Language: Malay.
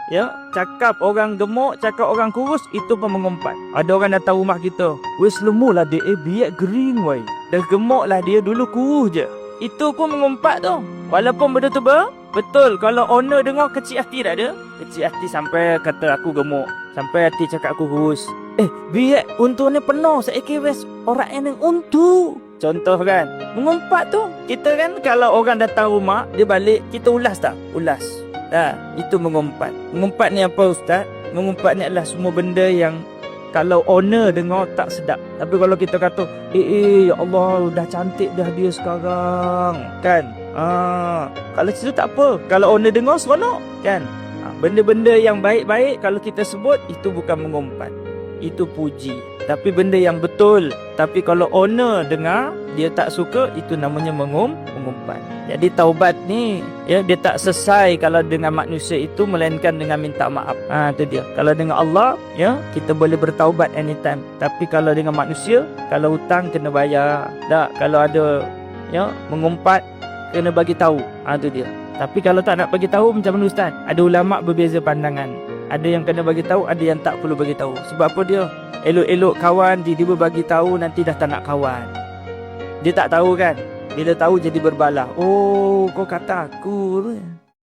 Ya, cakap orang gemuk, cakap orang kurus, itu pun mengumpat. Ada orang datang rumah kita, weh selemu lah dia, biak gering weh. Dah gemuk lah dia, dulu kurus je. Itu pun mengumpat tu. Walaupun benda tu betul. Kalau owner dengar, kecil hati tak ada? Kecil hati sampai kata aku gemuk, sampai hati cakap aku kurus. Biak untung ni penuh, saya kira orang yang untung. Contoh kan, mengumpat tu. Kita kan kalau orang datang rumah, dia balik, kita ulas tak? Ulas. Itu mengumpat. Mengumpat ni apa Ustaz? Mengumpat ni adalah semua benda yang kalau owner dengar tak sedap. Tapi kalau kita kata, ya Allah, dah cantik dah dia sekarang, kan? Kalau situ tak apa. Kalau owner dengar, seronok, kan? Benda-benda yang baik-baik kalau kita sebut, itu bukan mengumpat, itu puji. Tapi benda yang betul, tapi kalau owner dengar, dia tak suka, itu namanya mengumpat. Jadi taubat ni, ya, dia tak selesai kalau dengan manusia itu, melainkan dengan minta maaf. Itu dia. Kalau dengan Allah, ya, kita boleh bertaubat anytime. Tapi kalau dengan manusia, kalau hutang kena bayar. Tak, kalau ada, ya, mengumpat, kena bagi tahu. Itu dia. Tapi kalau tak nak bagi tahu, macam mana Ustaz? Ada ulama berbeza pandangan. Ada yang kena bagi tahu, ada yang tak perlu bagi tahu. Sebab apa dia? Elok-elok kawan, tiba-tiba bagi tahu, nanti dah tak nak kawan. Dia tak tahu kan? Bila tahu jadi berbalah. Oh, kau kata aku tu.